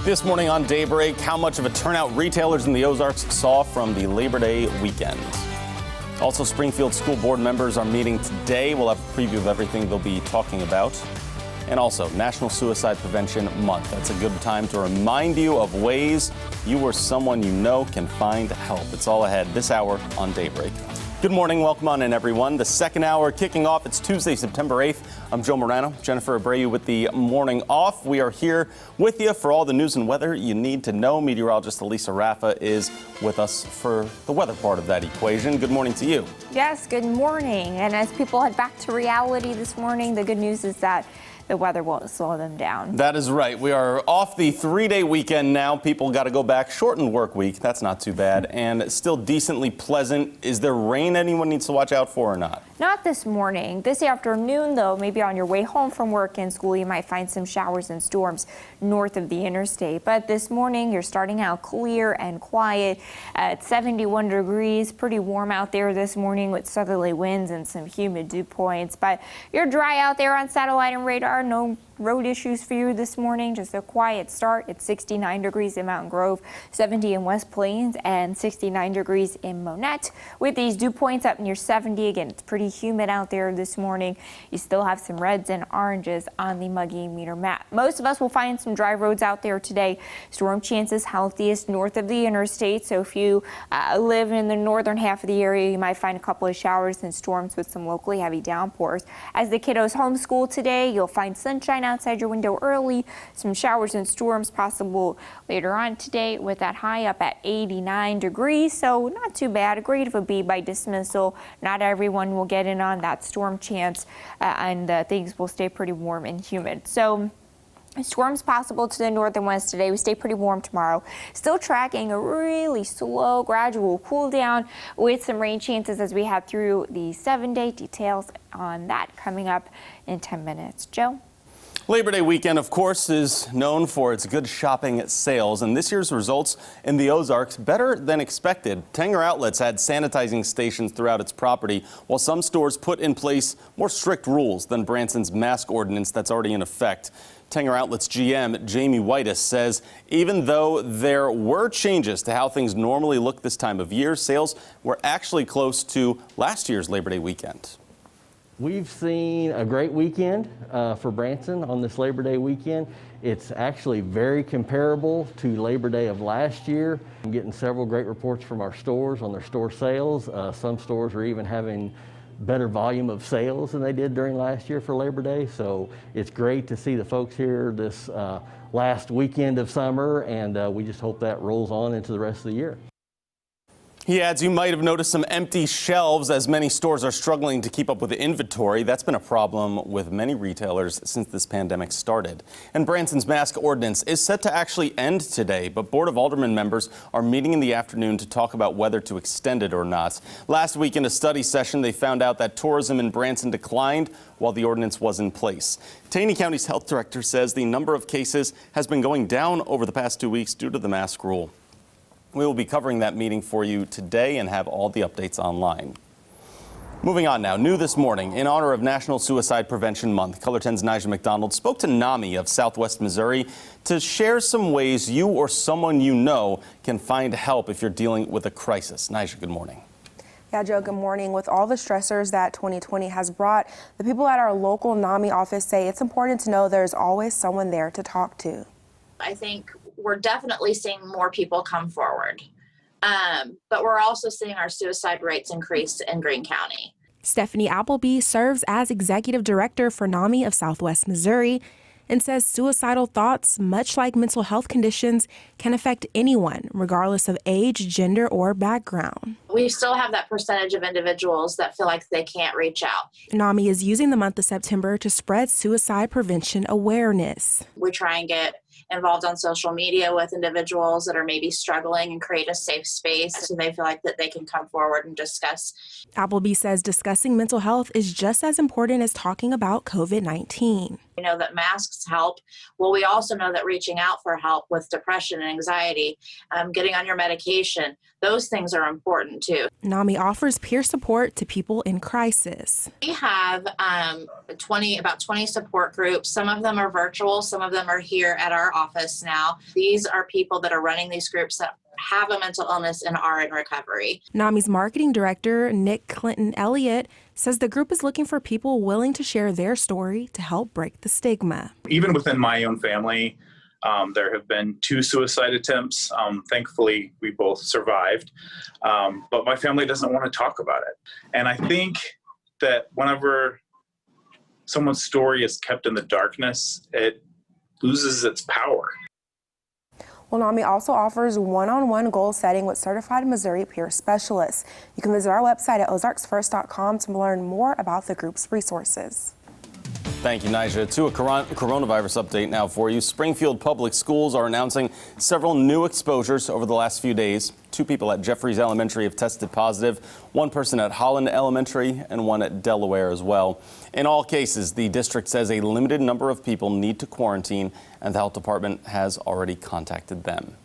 This morning on Daybreak, how much of a turnout retailers in the Ozarks saw from the Labor Day weekend. Also, Springfield school board members are meeting today. We'll have a preview of everything they'll be talking about. And also, National Suicide Prevention Month. That's a good time to remind you of ways you or someone you know can find help. It's all ahead this hour on Daybreak. Good morning. Welcome on in, everyone. The second hour kicking off. It's Tuesday, September 8th. I'm Joe Morano. Jennifer Abreu with the morning off. We are here with you for all the news and weather you need to know. Meteorologist Elisa Raffa is with us for the weather part of that equation. Good morning to you. Yes, good morning. And as people head back to reality this morning, the good news is that the weather won't slow them down. That is right. We are off the 3-day weekend now. People got to go back. Shortened work week. That's not too bad. And still decently pleasant. Is there rain anyone needs to watch out for or not? Not this morning. This afternoon, though, maybe on your way home from work and school, you might find some showers and storms north of the interstate. But this morning, you're starting out clear and quiet at 71 degrees. Pretty warm out there this morning with southerly winds and some humid dew points. But you're dry out there on satellite and radar. No road issues for you this morning. Just a quiet start. It's 69 degrees in Mountain Grove, 70 in West Plains, and 69 degrees in Monette. With these dew points up near 70 again, it's pretty humid out there this morning. You still have some reds and oranges on the muggy meter map. Most of us will find some dry roads out there today. Storm chances healthiest north of the interstate. So if you live in the northern half of the area, you might find a couple of showers and storms with some locally heavy downpours. As the kiddos homeschool today, you'll find sunshine outside your window early, some showers and storms possible later on today with that high up at 89 degrees. So not too bad. A grade of a B by dismissal. Not everyone will get in on that storm chance and things will stay pretty warm and humid. So storms possible to the north and west today. We stay pretty warm tomorrow. Still tracking a really slow, gradual cool down with some rain chances as we head through the 7-day. Details on that coming up in 10 minutes. Joe? Labor Day weekend, of course, is known for its good shopping sales, and this year's results in the Ozarks better than expected. Tanger Outlets had sanitizing stations throughout its property, while some stores put in place more strict rules than Branson's mask ordinance that's already in effect. Tanger Outlets GM Jamie Whitus says even though there were changes to how things normally look this time of year, sales were actually close to last year's Labor Day weekend. We've seen a great weekend for Branson on this Labor Day weekend. It's actually very comparable to Labor Day of last year. I'm getting several great reports from our stores on their store sales. Some stores are even having better volume of sales than they did during last year for Labor Day. So it's great to see the folks here this last weekend of summer, and we just hope that rolls on into the rest of the year. He adds, you might have noticed some empty shelves as many stores are struggling to keep up with the inventory. That's been a problem with many retailers since this pandemic started. And Branson's mask ordinance is set to actually end today, but Board of Aldermen members are meeting in the afternoon to talk about whether to extend it or not. Last week in a study session, they found out that tourism in Branson declined while the ordinance was in place. Taney County's health director says the number of cases has been going down over the past 2 weeks due to the mask rule. We will be covering that meeting for you today and have all the updates online. Moving on now, new this morning, in honor of National Suicide Prevention Month, Color 10's Nigel McDonald spoke to NAMI of Southwest Missouri to share some ways you or someone you know can find help if you're dealing with a crisis. Nigel, good morning. Yeah, Joe, good morning. With all the stressors that 2020 has brought, the people at our local NAMI office say it's important to know there's always someone there to talk to. I think we're definitely seeing more people come forward, but we're also seeing our suicide rates increase in Greene County. Stephanie Appleby serves as executive director for NAMI of Southwest Missouri and says suicidal thoughts, much like mental health conditions, can affect anyone, regardless of age, gender, or background. We still have that percentage of individuals that feel like they can't reach out. NAMI is using the month of September to spread suicide prevention awareness. We try and get involved on social media with individuals that are maybe struggling and create a safe space so they feel like that they can come forward and discuss. Appleby says discussing mental health is just as important as talking about COVID-19. We know that masks help. Well, we also know that reaching out for help with depression and anxiety, getting on your medication, those things are important too. NAMI offers peer support to people in crisis. We have about 20 support groups. Some of them are virtual, some of them are here at our our office now. These are people that are running these groups that have a mental illness and are in recovery. NAMI's marketing director, Nick Clinton Elliott, says the group is looking for people willing to share their story to help break the stigma. Even within my own family, there have been 2 suicide attempts. Thankfully, we both survived, but my family doesn't want to talk about it. And I think that whenever someone's story is kept in the darkness, it loses its power. Well, NAMI also offers one-on-one goal setting with certified Missouri peer specialists. You can visit our website at ozarksfirst.com to learn more about the group's resources. Thank you, Nija. To a coronavirus update now for you. Springfield Public Schools are announcing several new exposures over the last few days. 2 people at Jeffries Elementary have tested positive, 1 person at Holland Elementary, and 1 at Delaware as well. In all cases, the district says a limited number of people need to quarantine, and the health department has already contacted them.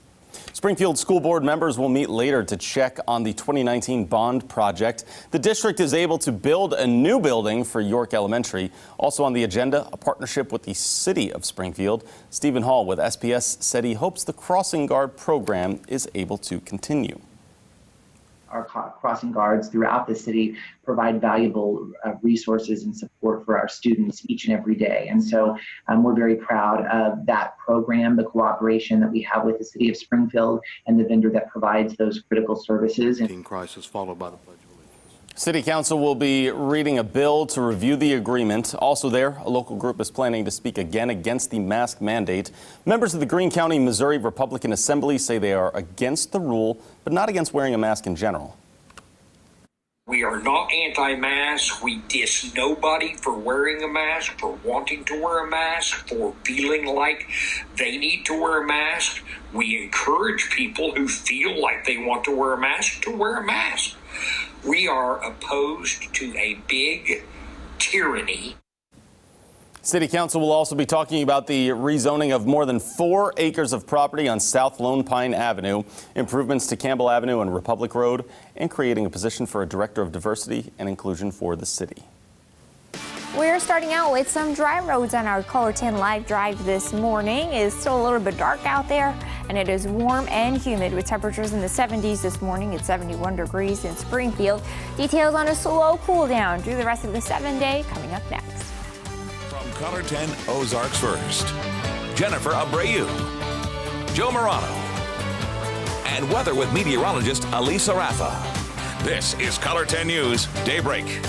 Springfield School Board members will meet later to check on the 2019 bond project. The district is able to build a new building for York Elementary. Also on the agenda, a partnership with the City of Springfield. Stephen Hall with SPS said he hopes the crossing guard program is able to continue. Our crossing guards throughout the city provide valuable resources and support for our students each and every day. And so we're very proud of that program, the cooperation that we have with the City of Springfield and the vendor that provides those critical services. Crisis followed by the Pledge of Allegiance. City Council will be reading a bill to review the agreement. Also there, a local group is planning to speak again against the mask mandate. Members of the Greene County, Missouri Republican Assembly say they are against the rule, but not against wearing a mask in general. We are not anti-mask. We diss nobody for wearing a mask, for wanting to wear a mask, for feeling like they need to wear a mask. We encourage people who feel like they want to wear a mask to wear a mask. We are opposed to a big tyranny. City Council will also be talking about the rezoning of more than 4 acres of property on South Lone Pine Avenue, improvements to Campbell Avenue and Republic Road, and creating a position for a Director of Diversity and Inclusion for the city. We're starting out with some dry roads on our Color 10 Live Drive this morning. It's still a little bit dark out there, and it is warm and humid with temperatures in the 70s this morning. It's 71 degrees in Springfield. Details on a slow cool down through the rest of the 7-day coming up next. From Color 10 Ozarks First, Jennifer Abreu, Joe Morano, and weather with meteorologist Alisa Rafa. This is Color 10 News Daybreak.